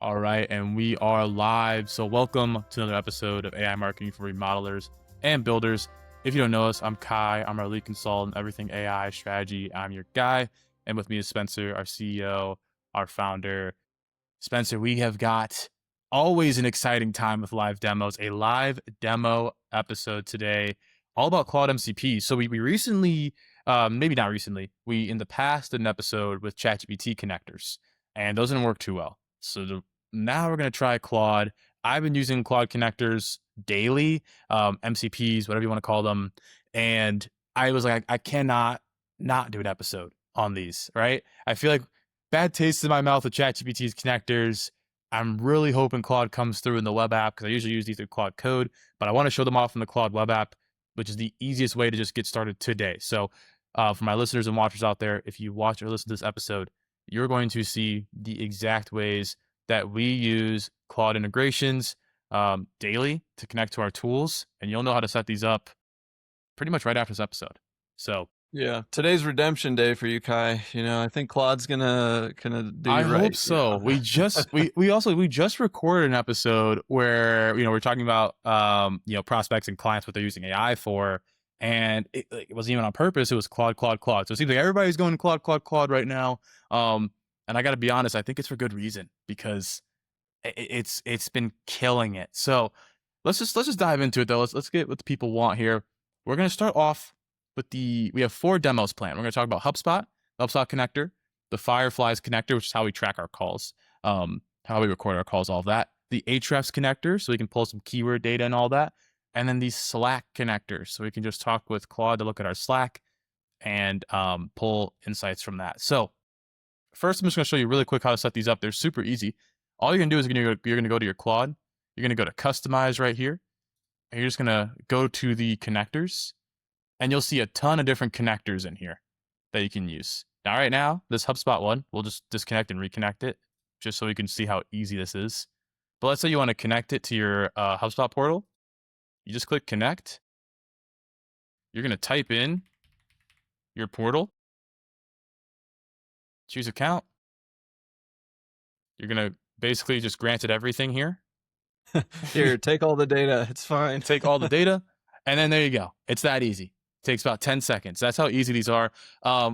All right, and we are live. So welcome to another episode of AI Marketing for Remodelers and Builders. If you don't know us, I'm Kai. I'm our lead consultant, everything AI strategy. I'm your guy. And with me is Spencer, our CEO, our founder. Spencer, we have got always an exciting time with live demos, a live demo episode today, all about Claude MCPs. So we recently, maybe not recently, we in the past did an episode with ChatGPT connectors, and those didn't work too well. So now we're going to try Claude. I've been using Claude connectors daily, MCPs, whatever you want to call them. And I was like, I cannot not do an episode on these, right? I feel like bad taste in my mouth with ChatGPT's connectors. I'm really hoping Claude comes through in the web app because I usually use these through Claude Code, but I want to show them off in the Claude web app, which is the easiest way to just get started today. So for my listeners and watchers out there, if you watch or listen to this episode, you're going to see the exact ways that we use Claude integrations daily to connect to our tools, and you'll know how to set these up pretty much right after this episode. So yeah, today's redemption day for you, Kai. You know, I think Claude's gonna do you right. I hope so. We just we just recorded an episode where we're talking about prospects and clients what they're using AI for, and it wasn't even on purpose. It was Claude. So it seems like everybody's going Claude right now. And I got to be honest, I think it's for good reason because it's been killing it. So let's just dive into it though. Let's get what the people want here. We're gonna start off with we have 4 demos planned. We're gonna talk about HubSpot connector, the Fireflies connector, which is how we track our calls, how we record our calls, all of that. The Ahrefs connector, so we can pull some keyword data and all that. And then the Slack connector, so we can just talk with Claude to look at our Slack and pull insights from that. So first, I'm just gonna show you really quick how to set these up. They're super easy. All you're gonna do is you're gonna go to your Claude. You're gonna go to Customize right here. And you're just gonna go to the connectors. And you'll see a ton of different connectors in here that you can use. Now, right now, this HubSpot one, we'll just disconnect and reconnect it just so you can see how easy this is. But let's say you want to connect it to your HubSpot portal. You just click connect. You're going to type in your portal. Choose account. You're going to basically just grant it everything here. Here, take all the data. It's fine. Take all the data. And then there you go. It's that easy. Takes about 10 seconds. That's how easy these are.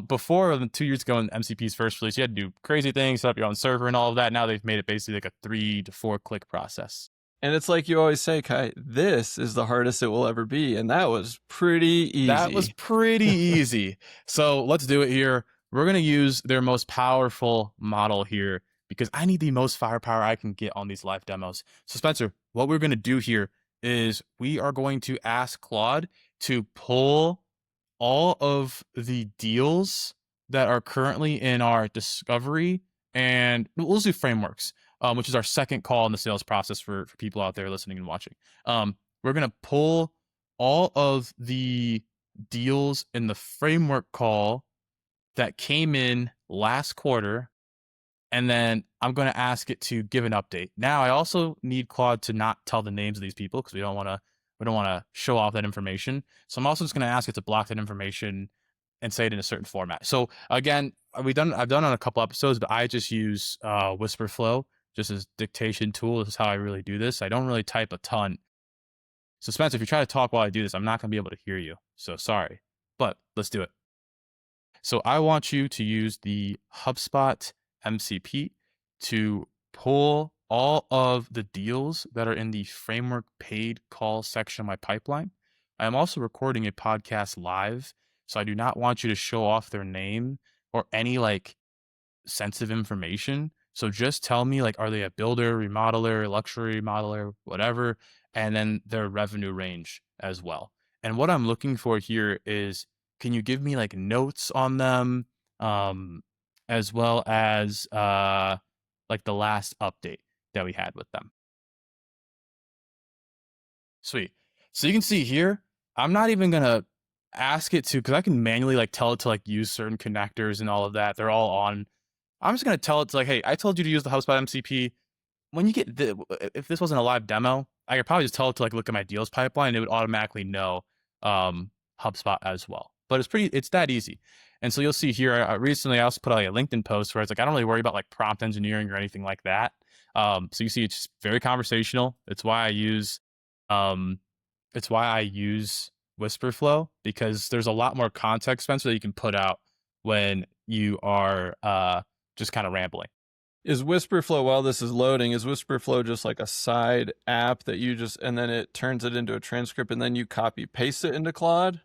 Before, 2 years ago in MCP's first release, you had to do crazy things, set up your own server and all of that. Now they've made it basically like a 3 to 4 click process. And it's like you always say, Kai, this is the hardest it will ever be. And that was pretty easy. That was pretty easy. So let's do it here. We're going to use their most powerful model here because I need the most firepower I can get on these live demos. So Spencer, what we're going to do here is we are going to ask Claude to pull all of the deals that are currently in our discovery, and we'll do frameworks, which is our second call in the sales process for people out there listening and watching. We're going to pull all of the deals in the framework call that came in last quarter, and then I'm going to ask it to give an update. Now, I also need Claude to not tell the names of these people because we don't want to show off that information. So I'm also just going to ask it to block that information and say it in a certain format. So again, I've done on a couple episodes, but I just use Whisperflow just as dictation tool. This is how I really do this. I don't really type a ton. So Spencer, if you try to talk while I do this, I'm not going to be able to hear you. So sorry, but let's do it. So I want you to use the HubSpot MCP to pull all of the deals that are in the framework paid call section of my pipeline. I am also recording a podcast live, so I do not want you to show off their name or any sensitive information. So just tell me are they a builder, remodeler, luxury remodeler, whatever, and then their revenue range as well. And what I'm looking for here is, can you give me notes on them, as well as the last update that we had with them. Sweet. So you can see here, I'm not even going to ask it to, because I can manually tell it to use certain connectors and all of that. They're all on. I'm just going to tell it to hey, I told you to use the HubSpot MCP. When you get if this wasn't a live demo, I could probably just tell it to look at my deals pipeline and it would automatically know HubSpot as well. But it's that easy. And so you'll see here, recently I also put out a LinkedIn post where it's I don't really worry about prompt engineering or anything like that. So you see, it's very conversational. Um, it's why I use Whisperflow, because there's a lot more context, Spencer, that you can put out when you are just kind of rambling. Is Whisperflow, while this is loading, is Whisperflow just like a side app that you just, and then it turns it into a transcript and then you copy paste it into Claude?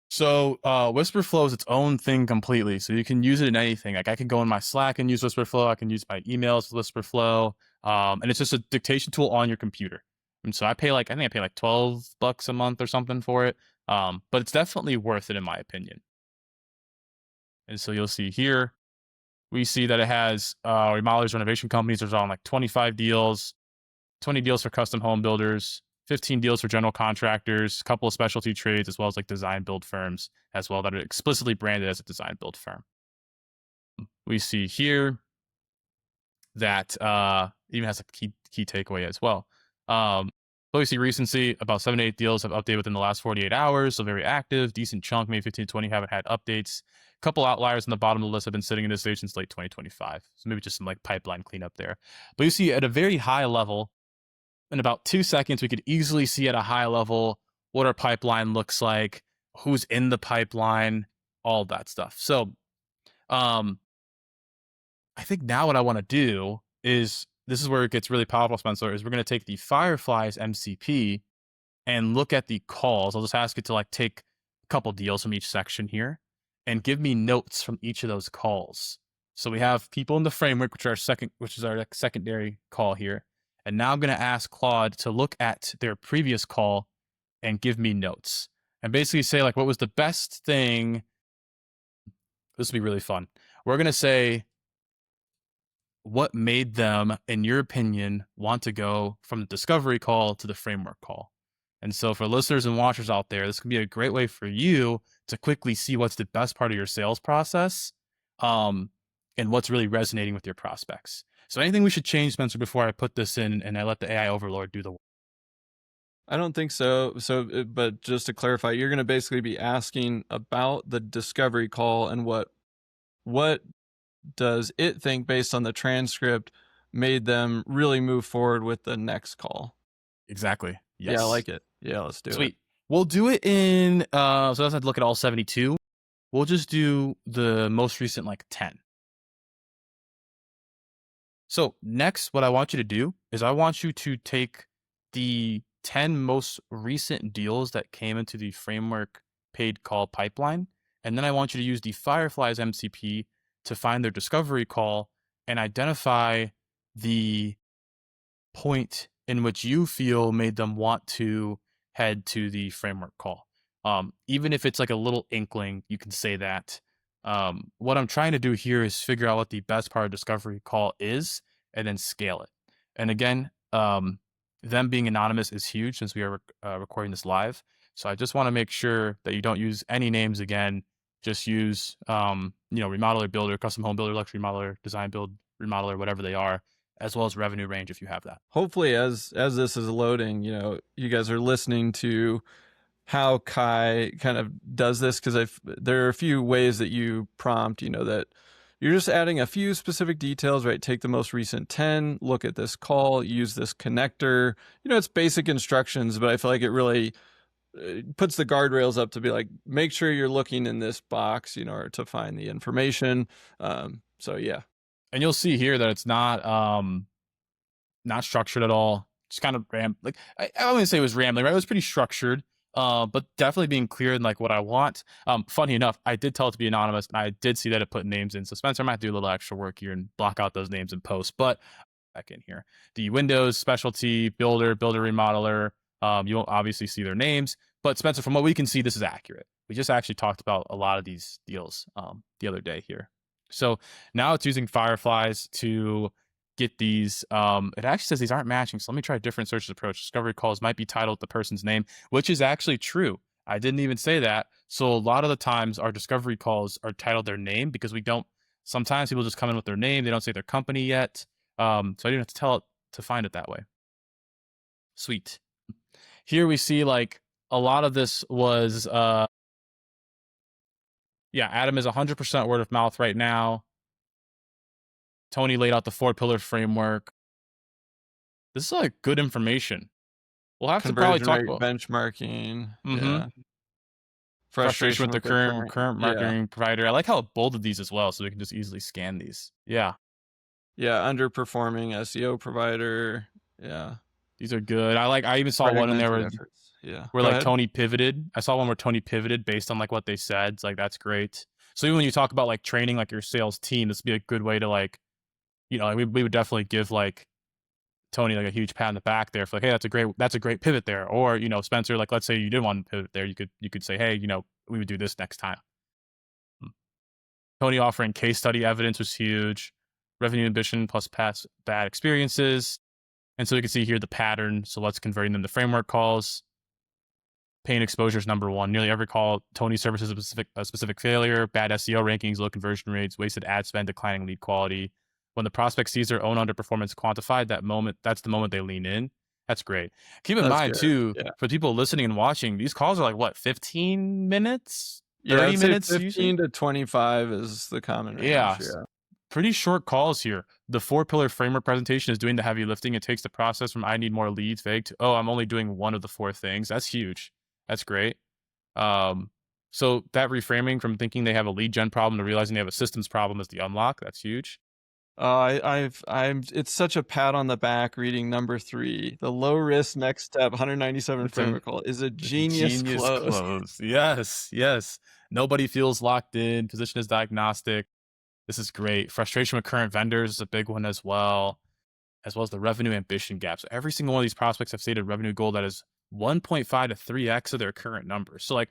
So Whisperflow is its own thing completely. So you can use it in anything. Like I can go in my Slack and use Whisperflow. I can use my emails with Whisperflow. And it's just a dictation tool on your computer. And so I think I pay like $12 a month or something for it. But it's definitely worth it in my opinion. And so you'll see here, we see that it has remodelers, renovation companies. There's on like 25 deals, 20 deals for custom home builders, 15 deals for general contractors, a couple of specialty trades, as well as like design build firms as well that are explicitly branded as a design build firm. We see here that even has a key takeaway as well. But we see recency, about 7 to 8 deals have updated within the last 48 hours, so very active, decent chunk, maybe 15 to 20 haven't had updates. A couple outliers on the bottom of the list have been sitting in this stage since late 2025. So maybe just some like pipeline cleanup there. But you see at a very high level, in about 2 seconds, we could easily see at a high level what our pipeline looks like, who's in the pipeline, all of that stuff. So I think now what I want to do is, this is where it gets really powerful, Spencer, is we're going to take the Fireflies MCP and look at the calls. I'll just ask it to like take a couple deals from each section here and give me notes from each of those calls. So we have people in the framework, which is our secondary call here. And now I'm going to ask Claude to look at their previous call and give me notes and basically say like, what was the best thing? This will be really fun. We're going to say, what made them, in your opinion, want to go from the discovery call to the framework call? And so for listeners and watchers out there, this can be a great way for you to quickly see what's the best part of your sales process, and what's really resonating with your prospects. So anything we should change, Spencer, before I put this in and I let the AI overlord do the work? I don't think so. But just to clarify, you're going to basically be asking about the discovery call and what does it think based on the transcript made them really move forward with the next call. Exactly. Yes. Yeah, I like it. Yeah, let's do it. Sweet. We'll do it in, so I don't have to look at all 72. We'll just do the most recent like 10. So next, what I want you to do is I want you to take the 10 most recent deals that came into the framework paid call pipeline. And then I want you to use the Fireflies MCP to find their discovery call and identify the point in which you feel made them want to head to the framework call. Even if it's like a little inkling, you can say that. What I'm trying to do here is figure out what the best part of discovery call is and then scale it. And again, them being anonymous is huge since we are recording this live. So I just want to make sure that you don't use any names again. Just use, remodeler, builder, custom home builder, luxury remodeler, design build remodeler, whatever they are, as well as revenue range if you have that. Hopefully, as this is loading, you guys are listening to how Kai kind of does this, because there are a few ways that you prompt, that you're just adding a few specific details, right? Take the most recent 10, look at this call, use this connector. It's basic instructions, but I feel like it really puts the guardrails up to be like, make sure you're looking in this box, to find the information. So yeah. And you'll see here that it's not structured at all. Just kind of like I wouldn't say it was rambling, right? It was pretty structured, but definitely being clear in like what I want. Funny enough, I did tell it to be anonymous, and I did see that it put names in. So Spencer, I might do a little extra work here and block out those names in post. But back in here, the Windows specialty builder remodeler. You won't obviously see their names, but Spencer, from what we can see, this is accurate. We just actually talked about a lot of these deals the other day here. So now it's using Fireflies to get these. It actually says these aren't matching. So let me try a different search approach. Discovery calls might be titled the person's name, which is actually true. I didn't even say that. So a lot of the times our discovery calls are titled their name because sometimes people just come in with their name. They don't say their company yet. So I didn't have to tell it to find it that way. Sweet. Here we see like a lot of this was, Adam is 100% word of mouth right now. Tony laid out the 4-pillar framework. This is like good information. We'll have to probably Conversion talk rate about benchmarking. mm-hmm. Yeah. Frustration Frustration with the with the current current. current Yeah. marketing provider. I like how it bolded these as well, so we can just easily scan these. Yeah, Yeah. Underperforming SEO provider. Yeah. these are good. I even saw one in there Fragmented where efforts. Yeah. where Go like ahead. Tony pivoted. I saw one where Tony pivoted based on like what they said. It's like that's great. So even when you talk about like training like your sales team, this would be a good way to like, like, we would definitely give like Tony like a huge pat on the back there for like, hey, that's a great pivot there. Or, Spencer, like let's say you did want to pivot there, you could say, hey, we would do this next time. Hmm. Tony offering case study evidence was huge. Revenue ambition plus past bad experiences. And so you can see here the pattern. So let's converting them to framework calls. Pain exposure is number one. Nearly every call, Tony services a specific failure, bad SEO rankings, low conversion rates, wasted ad spend, declining lead quality. When the prospect sees their own underperformance quantified, that's the moment they lean in. That's great. Keep in That's mind good. too, Yeah. for people listening and watching, these calls are like what, 15 minutes, Yeah. 30 I'd say minutes usually. 15 to 25 is the common range. Yeah, Yeah. pretty short calls here. The 4-pillar framework presentation is doing the heavy lifting. It takes the process from I need more leads vague to, oh, I'm only doing one of the 4 things. That's huge. That's great. So that reframing from thinking they have a lead gen problem to realizing they have a systems problem is the unlock. That's huge. It's such a pat on the back reading number 3. The low risk next step 197 It's a framework call is a genius genius close. close. Yes, yes. Nobody feels locked in. Position is diagnostic. This is great. Frustration with current vendors is a big one as well as the revenue ambition gap. So every single one of these prospects have stated revenue goal that is 1.5 to 3x of their current numbers. So like,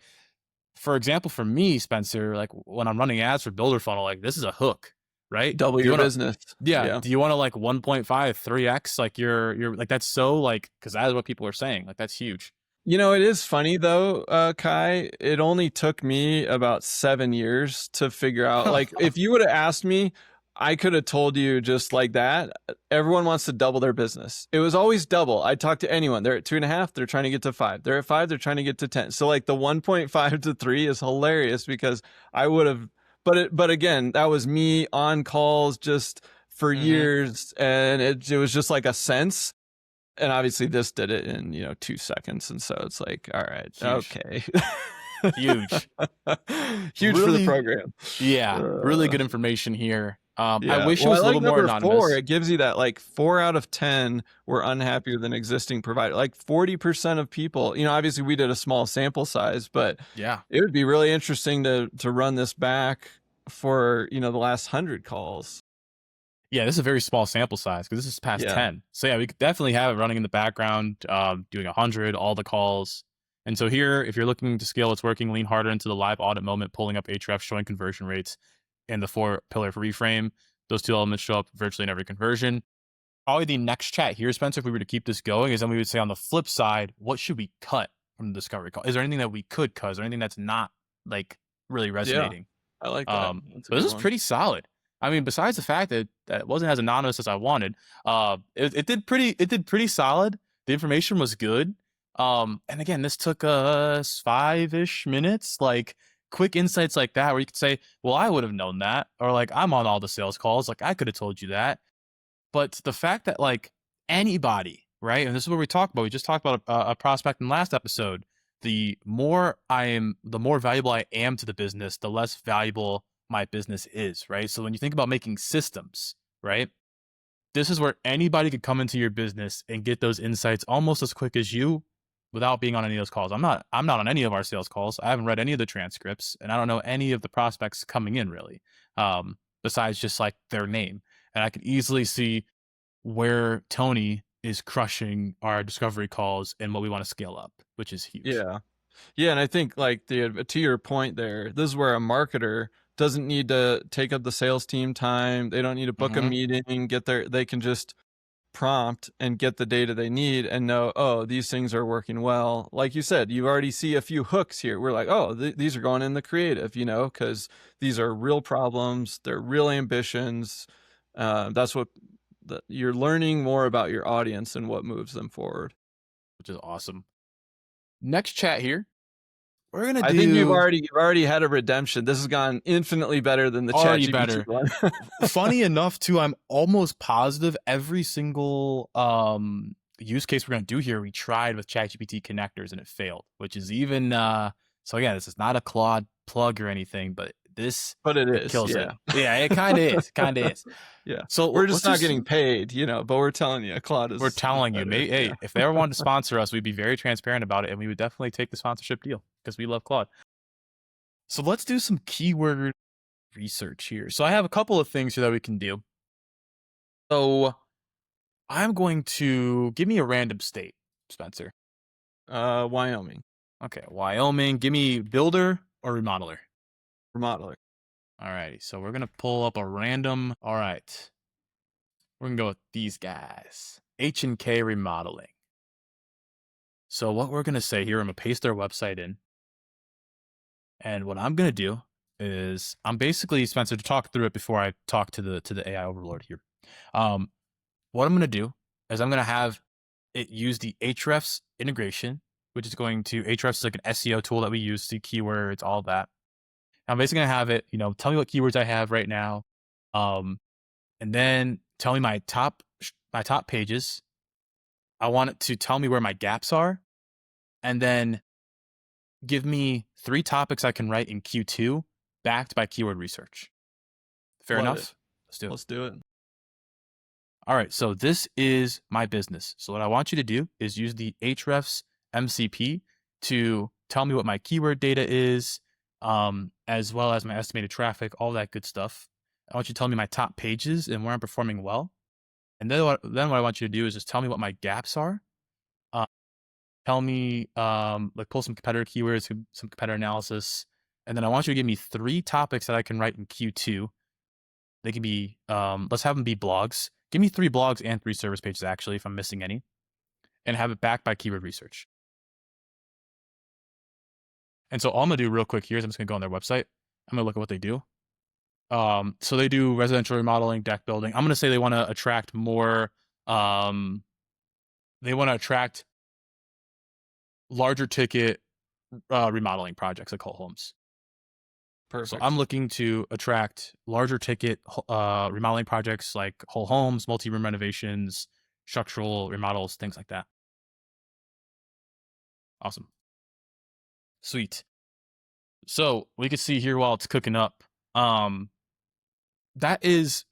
for example, for me, Spencer, like when I'm running ads for Builder Funnel, like this is a hook, right? Double Do you your want to, business. yeah. Yeah. Do you want to like 1.5, 3x? Like you're like, that's so like, cause that is what people are saying. Like that's huge. It is funny though, Kai. It only took me about 7 years to figure out. Like, if you would have asked me, I could have told you just like that. Everyone wants to double their business. It was always double. I talk to anyone. They're at 2.5. They're trying to get to 5. They're at 5. They're trying to get to 10. So like the 1.5 to 3 is hilarious because I would have. But again, that was me on calls just for Mm-hmm. years, and it was just like a sense. And obviously this did it in 2 seconds, and so it's like, all right, Huge, okay. huge, Huge for the really, program. yeah, really uh, good information here. I yeah, wish it well, I was a like little more number 4. anonymous. It gives you that like 4 out of 10 were unhappy with an existing provider. Like 40% of people, obviously we did a small sample size, but Yeah. it would be really interesting to run this back for the last 100 calls. Yeah, this is a very small sample size because this is past Yeah. 10. So yeah, we could definitely have it running in the background, doing 100, all the calls. And so here, if you're looking to scale what's working, lean harder into the live audit moment, pulling up Ahrefs, showing conversion rates, and the 4-pillar reframe. Those 2 elements show up virtually in every conversion. Probably the next chat here, Spencer, if we were to keep this going, is then we would say on the flip side, what should we cut from the discovery call? Is there anything that we could cut? Is there anything that's not like really Yeah. resonating? I like that. That's a But this good is one. pretty solid. I mean, besides the fact that it wasn't as anonymous as I wanted, it did pretty solid. The information was good. And again, this took us 5-ish minutes, like quick insights like that, where you could say, well, I would have known that, or like I'm on all the sales calls, like I could have told you that. But the fact that like anybody, right? And this is what we talked about. We just talked about a prospect in last episode. The more valuable I am to the business, the less valuable my business is, right? So when you think about making systems, right? This is where anybody could come into your business and get those insights almost as quick as you without being on any of those calls. I'm not on any of our sales calls. I haven't read any of the transcripts and I don't know any of the prospects coming in really. Besides just like their name. And I could easily see where Tony is crushing our discovery calls and what we want to scale up, which is huge. Yeah. Yeah, and I think like to your point there, this is where a marketer doesn't need to take up the sales team time. They don't need to book a Mm-hmm. meeting, they can just prompt and get the data they need and know, oh, these things are working well. Like you said, you already see a few hooks here. We're like, oh, these are going in the creative, because these are real problems. They're real ambitions. That's what you're learning more about your audience and what moves them forward. Which is awesome. Next chat here. we're gonna I think you've do already had a redemption. This has gone infinitely better than the already ChatGPT better. one. Funny enough, too, I'm almost positive every single use case we're gonna do here, we tried with ChatGPT connectors and it failed, which is even so again, this is not a Claude plug or anything, but this But it is, kills it. yeah. Yeah, it kind of is. Kind of is. Yeah. So We're just let's not just getting paid, but we're telling you, Claude we're is telling you, better. hey, Yeah. if they ever wanted to sponsor us, we'd be very transparent about it, and we would definitely take the sponsorship deal because we love Claude. So let's do some keyword research here. So I have a couple of things here that we can do. So I'm going to give me a random state, Spencer. Wyoming. Okay, Wyoming. Give me builder or remodeler. Remodeler. Alrighty, so we're gonna pull up a random. All right, we're gonna go with these guys. H&K Remodeling. So what we're gonna say here, I'm gonna paste their website in, and what I'm gonna do is I'm basically, Spencer, to talk through it before I talk to the AI overlord here. What I'm gonna do is I'm gonna have it use the Ahrefs integration, which is going to Ahrefs is like an SEO tool that we use, see keywords, all that. I'm basically gonna have it, tell me what keywords I have right now, and then tell me my top pages. I want it to tell me where my gaps are, and then give me 3 topics I can write in Q2, backed by keyword research. Fair Love enough? it. Let's do it. Let's do it. All right, so this is my business. So what I want you to do is use the Ahrefs MCP to tell me what my keyword data is, as well as my estimated traffic, all that good stuff. I want you to tell me my top pages and where I'm performing well. And then what I want you to do is just tell me what my gaps are. Uh, Tell me, like pull some competitor keywords, some competitor analysis. And then I want you to give me 3 topics that I can write in Q2. They can be, let's have them be blogs. Give me 3 blogs and 3 service pages, actually, if I'm missing any, and have it backed by keyword research. And so all I'm gonna do real quick here is I'm just gonna go on their website. I'm gonna look at what they do. So they do residential remodeling, deck building. I'm gonna say they want to attract more. They want to attract larger ticket remodeling projects like whole homes. Perfect. So I'm looking to attract larger ticket remodeling projects like whole homes, multi-room renovations, structural remodels, things like that. Awesome. Sweet. So we can see here while it's cooking up. That is,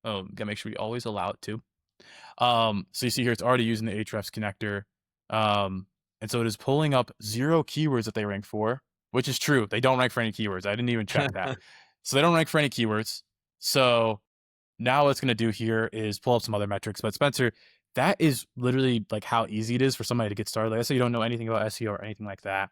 oh, gotta make sure we always allow it to. So you see here, it's already using the Ahrefs connector. And so it is pulling up 0 keywords that they rank for, which is true. They don't rank for any keywords. I didn't even check that. So they don't rank for any keywords. So now what it's going to do here is pull up some other metrics. But Spencer, that is literally like how easy it is for somebody to get started. Like I said, you don't know anything about SEO or anything like that.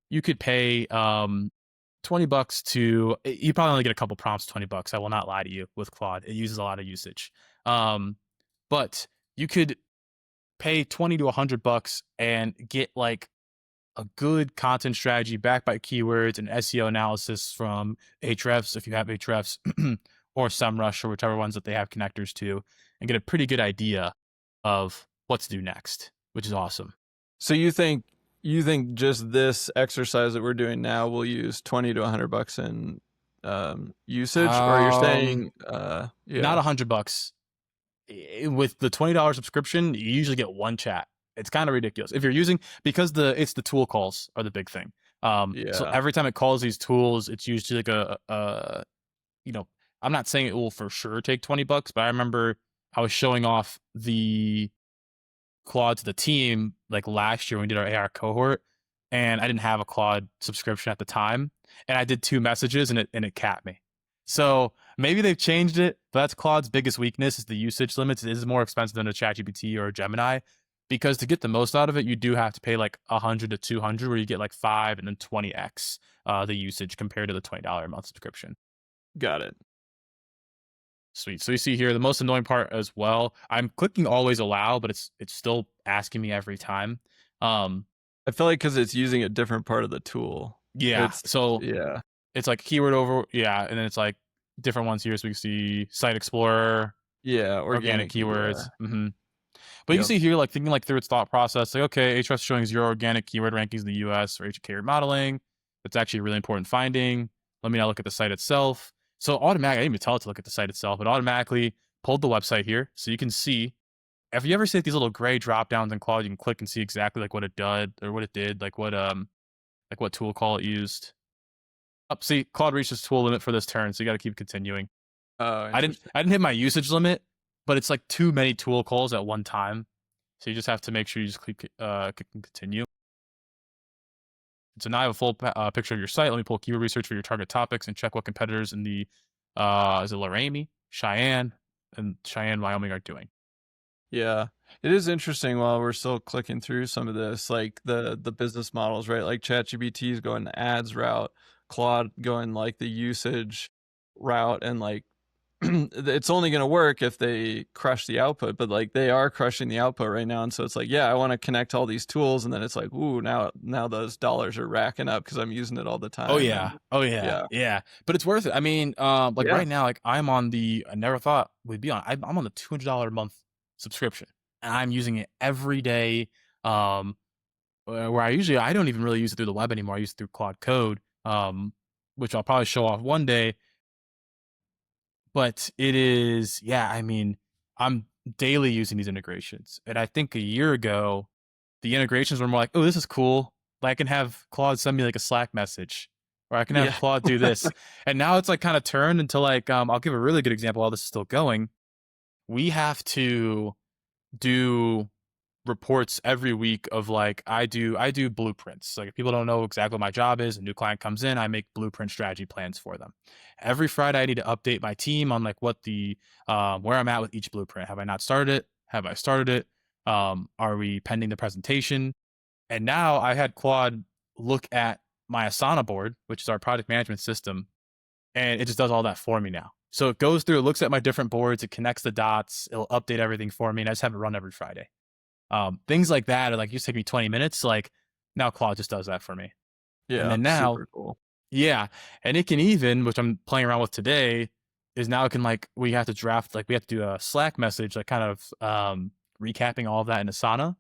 You could pay $20 to, you probably only get a couple prompts, $20. I will not lie to you with Claude. It uses a lot of usage. But you could pay 20 to $100 and get like a good content strategy backed by keywords and SEO analysis from Ahrefs, if you have Ahrefs, or SEMrush, or whichever ones that they have connectors to, and get a pretty good idea of what to do next, which is awesome. So you think just this exercise that we're doing now will use 20 to $100 in usage, or you're saying not $100? With the $20 subscription, you usually get 1 chat. It's kind of ridiculous if you're using, because it's the tool calls are the big thing. So every time it calls these tools, it's usually like I'm not saying it will for sure take $20, but I remember I was showing off the Claude to the team like last year when we did our AR cohort, and I didn't have a Claude subscription at the time, and I did 2 messages and it capped me. So maybe they've changed it, but that's Claude's biggest weakness is the usage limits. It is more expensive than a ChatGPT or a Gemini, because to get the most out of it, you do have to pay like 100 to 200, where you get like 5 and then 20x the usage compared to the $20 a month subscription. Got it. Sweet. So you see here, the most annoying part as well, I'm clicking always allow, but it's still asking me every time. I feel like because it's using a different part of the tool. Yeah. It's like keyword over. Yeah. And then it's like different ones here. So we can see Site Explorer. Yeah. Organic keywords. Yeah. Mm-hmm. But you can Yep. see here, like thinking like through its thought process, like, okay, Ahrefs showing 0 organic keyword rankings in the US for HK remodeling. That's actually a really important finding. Let me now look at the site itself. So automatically, I didn't even tell it to look at the site itself. It automatically pulled the website here. So you can see, if you ever see these little gray drop downs in Claude, you can click and see exactly like what it did or what it did, like what tool call it used. Up, see, Claude reached its tool limit for this turn, so you got to keep continuing. Oh, I didn't interesting. I didn't hit my usage limit, but it's like too many tool calls at one time. So you just have to make sure you just click continue. So now I have a full picture of your site. Let me pull keyword research for your target topics and check what competitors in the is it Laramie, Cheyenne, and Cheyenne, Wyoming are doing. Yeah. It is interesting while we're still clicking through some of this, like the business models, right? Like ChatGPT is going the ads route, Claude going like the usage route, and like it's only going to work if they crush the output, but like they are crushing the output right now. And so it's like, yeah, I want to connect all these tools. And then it's like, ooh, now those dollars are racking up because I'm using it all the Oh time. yeah. And Oh yeah. yeah, Yeah. But it's worth it. I mean, like yeah, right now, like I'm on the I never thought we'd be on. I'm on the $200 a month subscription. And I'm using it every day. Um where I don't even really use it through the web anymore. I use it through Claude Code. Which I'll probably show off one day. But it is, yeah, I mean, I'm daily using these integrations. And I think a year ago, the integrations were more like, oh, this is cool. Like I can have Claude send me like a Slack message, or I can have yeah, Claude do this. And now it's like kind of turned into like, I'll give a really good example while this is still going. We have to do reports every week of like I do blueprints. Like if people don't know exactly what my job is, a new client comes in, I make blueprint strategy plans for them. Every Friday I need to update my team on like what the where I'm at with each blueprint. Have I not started it? Have I started it? Are we pending the presentation? And now I had Claude look at my Asana board, which is our project management system, and it just does all that for me now. So it goes through, it looks at my different boards, it connects the dots, it'll update everything for me, and I just have it run every Friday. Things like that are like used to take me 20 minutes. Like now Claude just does that for me. And yeah, then now, super cool. yeah. And it can even, which I'm playing around with today, is now it can like we have to draft like we have to do a Slack message, like kind of recapping all of that in Asana.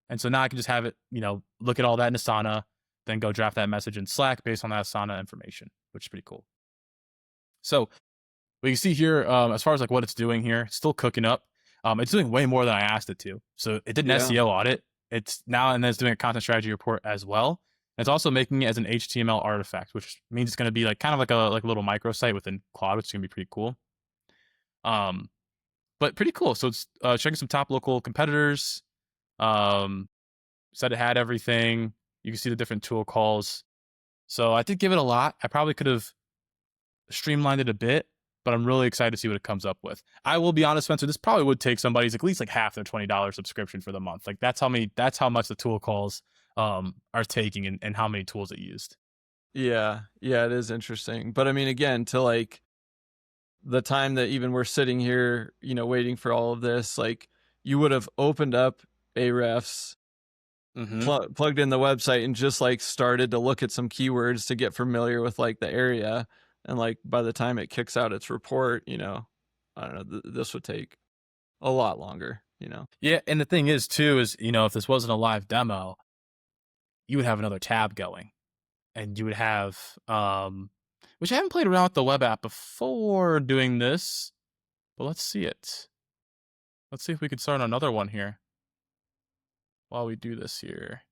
And so now I can just have it, look at all that in Asana, then go draft that message in Slack based on that Asana information, which is pretty cool. So we can see here, as far as like what it's doing here, it's still cooking up. It's doing way more than I asked it to. So it did an Yeah, SEO audit. It's now and then it's doing a content strategy report as well. And it's also making it as an HTML artifact, which means it's going to be like kind of like a little microsite within Claude, which is going to be pretty cool. Um, but pretty cool. So it's checking some top local competitors. Um, said it had everything. You can see the different tool calls. So I did give it a lot. I probably could have streamlined it a bit, but I'm really excited to see what it comes up with. I will be honest, Spencer, this probably would take somebody's at least like half their $20 subscription for the month. Like that's how much the tool calls are taking and how many tools it used. yeah, yeah. It is interesting, but I mean, again, to like the time that even we're sitting here, waiting for all of this, like you would have opened up Ahrefs, Mm-hmm. plugged in the website, and just like started to look at some keywords to get familiar with like the area, and like by the time it kicks out its report, I don't know, this would take a lot longer. Yeah, and the thing is too is if this wasn't a live demo, you would have another tab going, and you would have which I haven't played around with the web app before doing this, but let's see it. Let's see if we can start another one here while we do this here.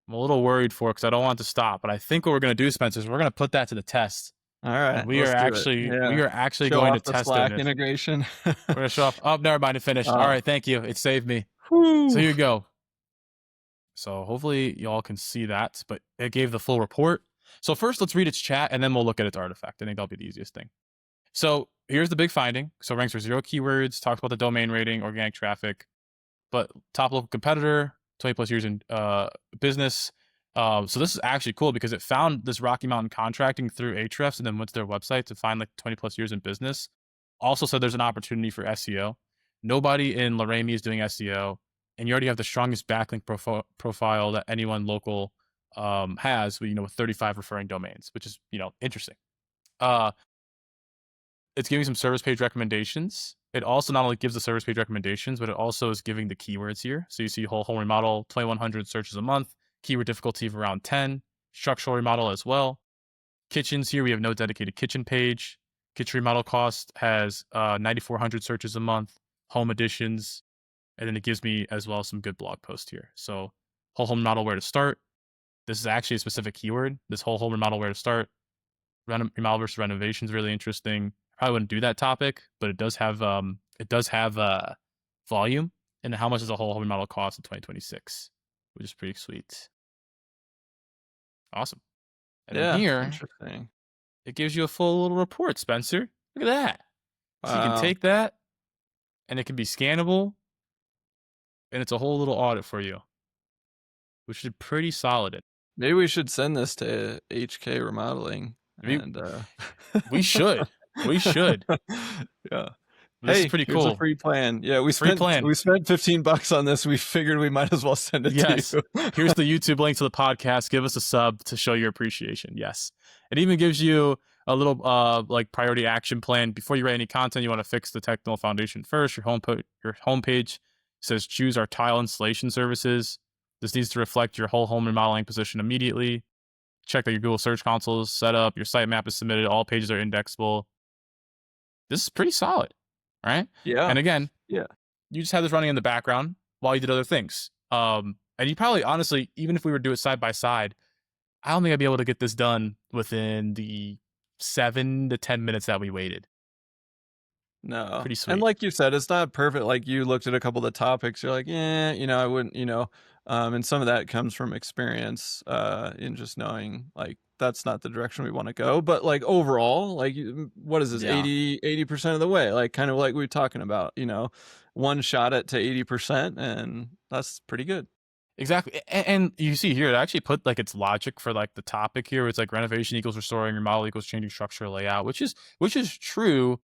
I'm a little worried for it because I don't want it to stop, but I think what we're going to do, Spencer, is we're going to put that to the test, All and right, let's do it. we Yeah, are actually show going to off the test it in Slack it. integration. We're gonna show off. Oh, never mind, it finished. All uh, right, thank you. It saved me. So whew. here you go. So hopefully y'all can see that, but it gave the full report. So first, let's read its chat, and then we'll look at its artifact. I think that'll be the easiest thing. So here's the big finding. So ranks for 0 keywords. Talks about the domain rating, organic traffic, but top local competitor, 20 plus years in business. So this is actually cool because it found this Rocky Mountain contracting through Ahrefs and then went to their website to find like 20 plus years in business. Also said there's an opportunity for SEO. Nobody in Laramie is doing SEO, and you already have the strongest backlink profile that anyone local has. With 35 referring domains, which is interesting. It's giving some service page recommendations. It also not only gives the service page recommendations, but it also is giving the keywords here. So you see whole home remodel, 2,100 searches a month, keyword difficulty of around 10, structural remodel as well. Kitchens here, we have no dedicated kitchen page. Kitchen remodel cost has 9,400 searches a month, home additions, and then it gives me as well some good blog posts here. So whole home remodel, where to start. This is actually a specific keyword. This whole home remodel, where to start. Remodel versus renovation is really interesting. I probably wouldn't do that topic, but it does have volume. And how much does a whole home remodel cost in 2026, which is pretty sweet. Awesome. And then here, interesting. it gives you a full little report, Spencer. Look at that. Wow. So you can take that, and it can be scannable, and it's a whole little audit for you, which is pretty solid. Maybe we should send this to HK Remodeling. We should. We should. Yeah. This is pretty cool. Here's a free plan. Yeah, we spent $15 on this. We figured we might as well send it to you. Here's the YouTube link to the podcast. Give us a sub to show your appreciation. Yes. It even gives you a little like priority action plan. Before you write any content, you want to fix the technical foundation first. Your homepage says choose our tile installation services. This needs to reflect your whole home remodeling position immediately. Check that your Google Search Console is set up. Your sitemap is submitted. All pages are indexable. This is pretty solid. Right? Yeah. And again, you just have this running in the background while you did other things. And you probably, honestly, even if we were to do it side by side, I don't think I'd be able to get this done within the 7 to 10 minutes that we waited. No. Pretty sweet. And like you said, it's not perfect. Like you looked at a couple of the topics, you're like, I wouldn't, and some of that comes from experience, in just knowing like that's not the direction we want to go. But like overall, like what is this, 80% of the way? Like kind of like we were talking about, one shot it to 80%, and that's pretty good. Exactly. And you see here, it actually put like its logic for like the topic here. It's like renovation equals restoring, remodel equals changing structure layout, which is true.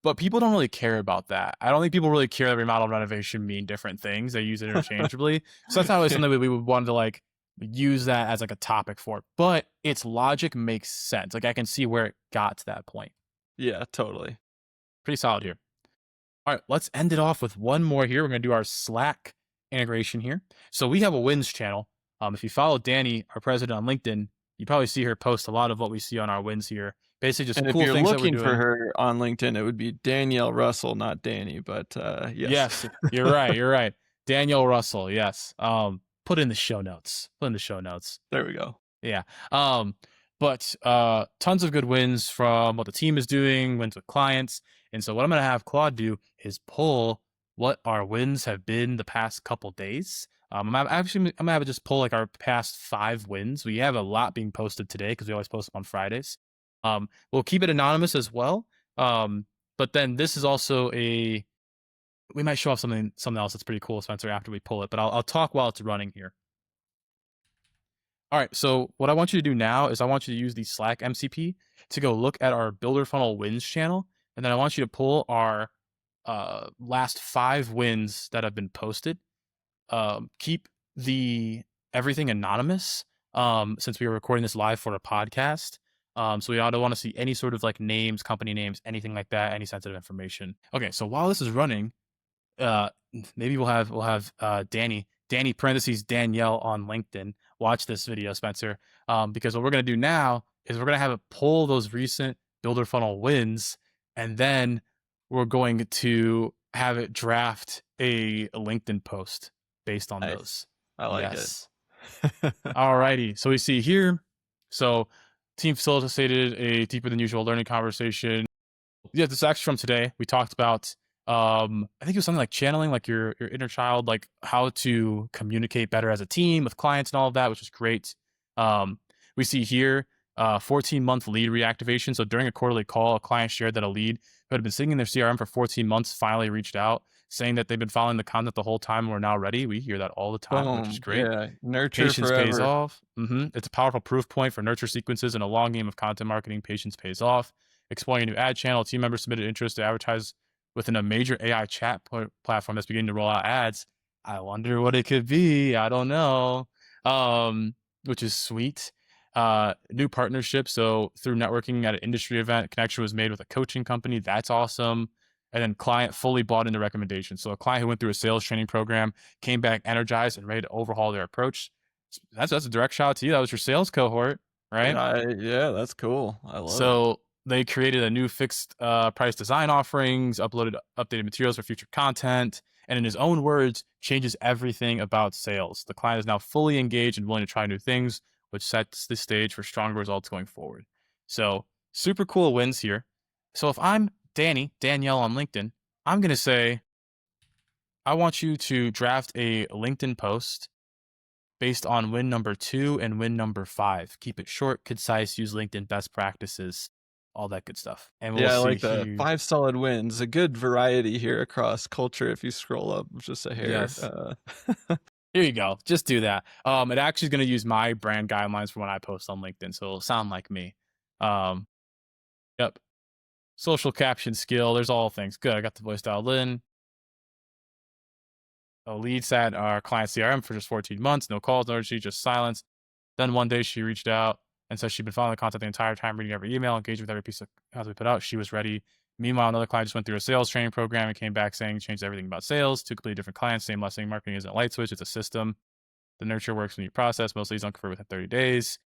But people don't really care about that. I don't think people really care that remodel and renovation mean different things. They use it interchangeably. So that's not really something we would want to like use that as like a topic for. But its logic makes sense. Like I can see where it got to that point. Yeah, totally. Pretty solid here. All right, let's end it off with one more here. We're going to do our Slack integration here. So we have a wins channel. If you follow Danny, our president on LinkedIn, you probably see her post a lot of what we see on our wins here. Basically, just cool things that we're doing. If you're looking for her on LinkedIn, it would be Danielle Russell, not Danny. But yes. Yes, you're right. You're right. Danielle Russell. Yes. Put in the show notes. There we go. Yeah. But tons of good wins from what the team is doing, wins with clients. And so what I'm going to have Claude do is pull what our wins have been the past couple days. I'm going to have it just pull like our past 5 wins. We have a lot being posted today because we always post them on Fridays. We'll keep it anonymous as well. But then this is also we might show off something else that's pretty cool, Spencer, after we pull it, but I'll talk while it's running here. All right. So what I want you to do now is I want you to use the Slack MCP to go look at our Builder Funnel wins channel. And then I want you to pull our last 5 wins that have been posted. Keep everything anonymous since we were recording this live for a podcast. So we don't want to see any sort of like names, company names, anything like that, any sensitive information. Okay, so while this is running, maybe we'll have Danny parentheses Danielle on LinkedIn watch this video, Spencer, because what we're gonna do now is we're gonna have it pull those recent Builder Funnel wins, and then we're going to have it draft a LinkedIn post based on those. I like it. Alrighty, so we see here, so team facilitated a deeper than usual learning conversation. Yeah, this is actually from today. We talked about, I think it was something like channeling, like your inner child, like how to communicate better as a team with clients and all of that, which is great. We see here, 14-month lead reactivation. So during a quarterly call, a client shared that a lead who had been sitting in their CRM for 14 months finally reached out, saying that they've been following the content the whole time and were now ready. We hear that all the time, which is great. Yeah, nurture Patience forever. pays off. It's a powerful proof point for nurture sequences in a long game of content marketing. Patience pays off. Exploring a new ad channel. Team members submitted interest to advertise within a major AI chat platform that's beginning to roll out ads. I wonder what it could be. I don't know. Which is sweet. New partnership. So through networking at an industry event, connection was made with a coaching company. That's awesome. And then client fully bought into recommendations. So a client who went through a sales training program came back energized and ready to overhaul their approach. That's a direct shot to you. That was your sales cohort, right? Yeah, that's cool. I love it. So they created a new fixed price design offerings, uploaded updated materials for future content, and in his own words, changes everything about sales. The client is now fully engaged and willing to try new things, which sets the stage for stronger results going forward. So super cool wins here. So if I'm Danielle on LinkedIn, I'm gonna say, I want you to draft a LinkedIn post based on win number 2 and win number 5. Keep it short, concise, use LinkedIn best practices, all that good stuff. And we'll Yeah, I see like the here. 5 solid wins. A good variety here across culture if you scroll up just a hair. Yes. Here you go. Just do that. It actually is going to use my brand guidelines for when I post on LinkedIn, so it'll sound like me. Um, yep. Social caption skill. There's all things. Good. I got the voice dialed in. A lead sat our client CRM for just 14 months. No calls, no urgency, just silence. Then one day she reached out and said she'd been following the content the entire time, reading every email, engaged with every piece of content we put out. She was ready. Meanwhile, another client just went through a sales training program and came back saying changed everything about sales. Two completely different clients, same lesson. Marketing isn't a light switch, it's a system. The nurture works when you process. Most leads don't convert within 30 days.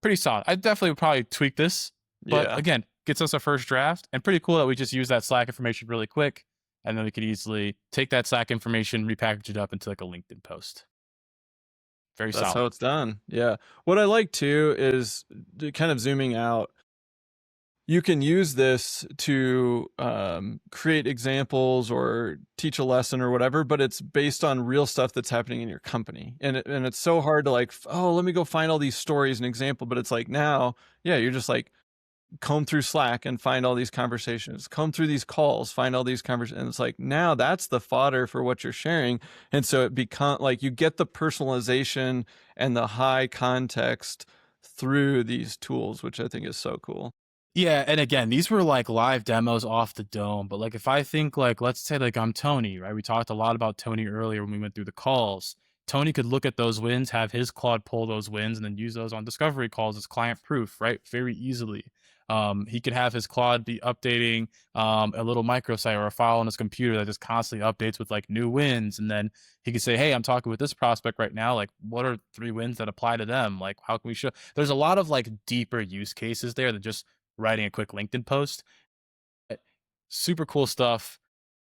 Pretty solid. I definitely would probably tweak this, but Yeah. again, gets us a first draft, and pretty cool that we just use that Slack information really quick, and then we could easily take that Slack information, repackage it up into like a LinkedIn post. Very That's solid. how it's done. Yeah. What I like too is kind of zooming out. You can use this to create examples or teach a lesson or whatever, but it's based on real stuff that's happening in your company. And it's so hard to like, oh, let me go find all these stories and example. But it's like now, yeah, you're just like, comb through Slack and find all these conversations, comb through these calls, find all these conversations. And it's like, now that's the fodder for what you're sharing. And so it become like you get the personalization and the high context through these tools, which I think is so cool. Yeah, and again, these were like live demos off the dome. But like if I think like let's say like I'm Tony, right? We talked a lot about Tony earlier when we went through the calls. Tony could look at those wins, have his Claude pull those wins, and then use those on discovery calls as client proof, right? Very easily. He could have his Claude be updating a little microsite or a file on his computer that just constantly updates with like new wins, and then he could say, "Hey, I'm talking with this prospect right now. Like, what are 3 wins that apply to them? Like, how can we show?" There's a lot of like deeper use cases there than just writing a quick LinkedIn post. Eh, Super cool stuff.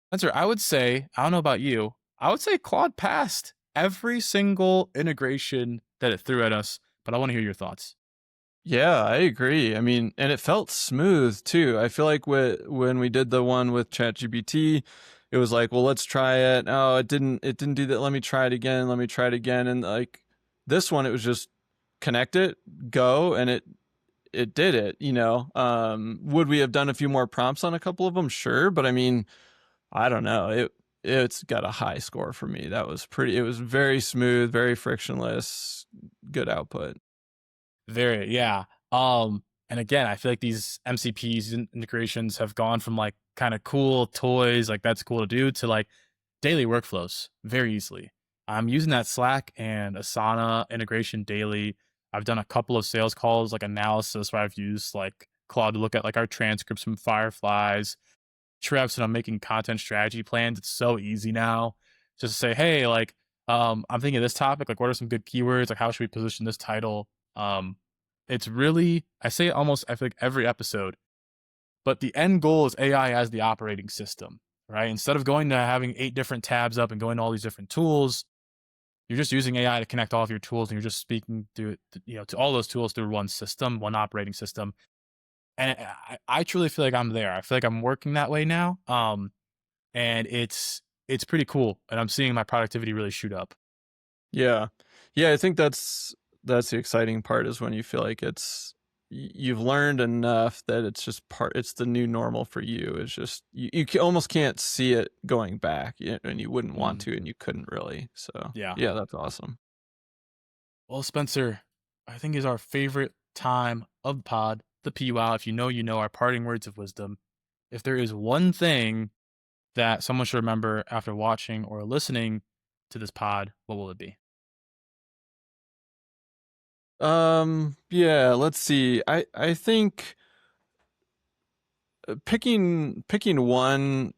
Spencer, I would say, I don't know about you, I would say Claude passed every single integration that it threw at us, but I want to hear your thoughts. Yeah, I agree. I mean, and it felt smooth too. I feel like when we did the one with ChatGPT, it was like, well, let's try it. Oh, it didn't do that. Let me try it again. Let me try it again. And like this one, it was just connect it, go, and it did it, you know. Would we have done a few more prompts on a couple of them? Sure, but I mean, I don't know. It's got a high score for me. That was pretty. It was very smooth, very frictionless, good output. Very, yeah. And again, I feel like these MCPs integrations have gone from like kind of cool toys, like that's cool to do, to like daily workflows very easily. I'm using that Slack and Asana integration daily. I've done a couple of sales calls, like analysis, where I've used like Claude to look at like our transcripts from Fireflies, trips, and I'm making content strategy plans. It's so easy now. Just to say, hey, like, I'm thinking of this topic. Like, what are some good keywords? Like, how should we position this title? It's really, I say it almost, I feel like every episode, but the end goal is AI as the operating system, right? Instead of going to having 8 different tabs up and going to all these different tools, you're just using AI to connect all of your tools, and you're just speaking to, to all those tools through one system, one operating system. And I truly feel like I'm there. I feel like I'm working that way now. And it's pretty cool, and I'm seeing my productivity really shoot up. Yeah. Yeah, I think that's the exciting part is when you feel like you've learned enough that it's just it's the new normal for you. It's just almost can't see it going back, and you wouldn't want to, and you couldn't really. So, Yeah. yeah, that's awesome. Well, Spencer, I think is our favorite time of the pod, the PWOW. If you know, you know, our parting words of wisdom. If there is one thing that someone should remember after watching or listening to this pod, what will it be? Yeah, let's see. I think picking one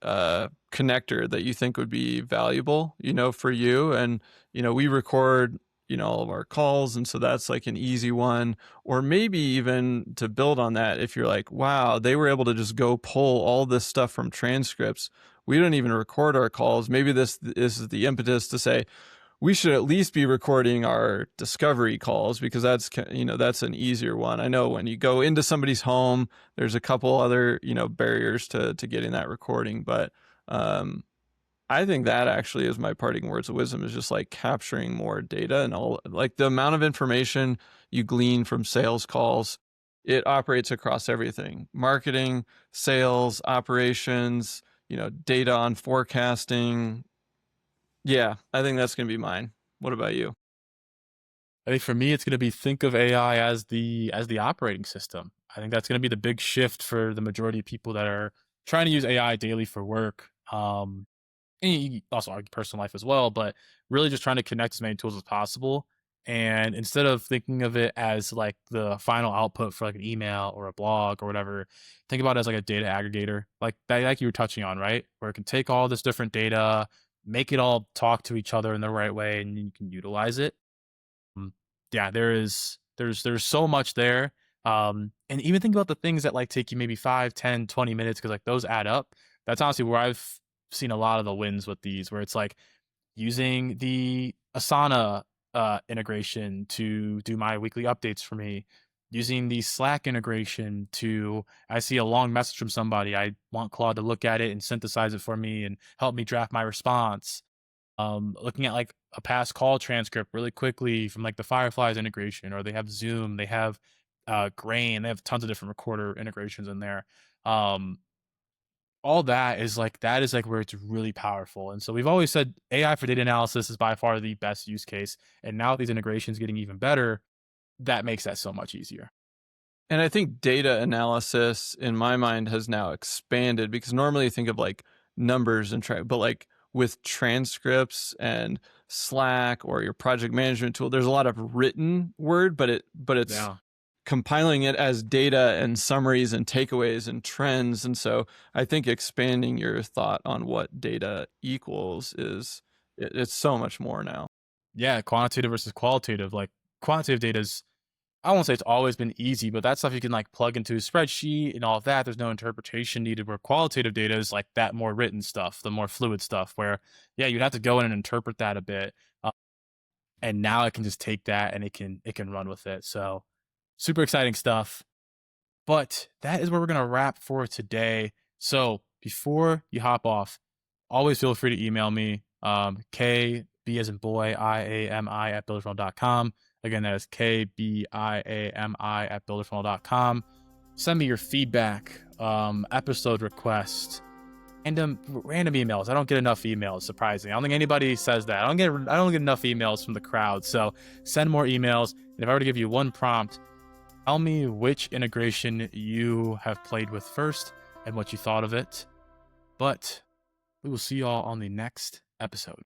connector that you think would be valuable, for you. And, we record, all of our calls. And so that's like an easy one. Or maybe even to build on that, if you're like, wow, they were able to just go pull all this stuff from transcripts. We don't even record our calls. Maybe this is the impetus to say, we should at least be recording our discovery calls, because that's an easier one. I know when you go into somebody's home, there's a couple other, barriers to getting that recording. But I think that actually is my parting words of wisdom, is just like capturing more data, and all, like the amount of information you glean from sales calls. It operates across everything: marketing, sales, operations, data on forecasting. Yeah, I think that's going to be mine. What about you? I think for me, it's going to be think of AI as the operating system. I think that's going to be the big shift for the majority of people that are trying to use AI daily for work. And you also argue personal life as well, but really just trying to connect as many tools as possible. And instead of thinking of it as like the final output for like an email or a blog or whatever, think about it as like a data aggregator, like that, like you were touching on, right? Where it can take all this different data, make it all talk to each other in the right way, and you can utilize it. Um, yeah, there's so much there. And even think about the things that like take you maybe 5, 10, 20 minutes, because like those add up. That's honestly where I've seen a lot of the wins with these, where it's like using the Asana integration to do my weekly updates for me, using the Slack integration to, I see a long message from somebody, I want Claude to look at it and synthesize it for me and help me draft my response. Looking at like a past call transcript really quickly from like the Fireflies integration, or they have Zoom, they have Grain, they have tons of different recorder integrations in there. Um, all that is like where it's really powerful. And so we've always said AI for data analysis is by far the best use case. And now with these integrations getting even better, that makes that so much easier. And I think data analysis in my mind has now expanded, because normally you think of like numbers and but like with transcripts and Slack or your project management tool, there's a lot of written word, but it's Yeah. compiling it as data and summaries and takeaways and trends. And so I think expanding your thought on what data equals it's so much more now. Yeah. Quantitative versus qualitative. Like quantitative data is, I won't say it's always been easy, but that stuff you can like plug into a spreadsheet and all of that. There's no interpretation needed. Where qualitative data is like that more written stuff, the more fluid stuff, where, yeah, you'd have to go in and interpret that a bit. And now it can just take that and it can run with it. So super exciting stuff. But that is where we're gonna wrap for today. So before you hop off, always feel free to email me. KB as in boy, IAMI at builderfunnel.com. Again, that is KBIAMI at builderfunnel.com. Send me your feedback, episode request, random emails. I don't get enough emails, surprisingly. I don't think anybody says that. I don't get enough emails from the crowd. So send more emails. And if I were to give you one prompt, tell me which integration you have played with first and what you thought of it. But we will see y'all on the next episode.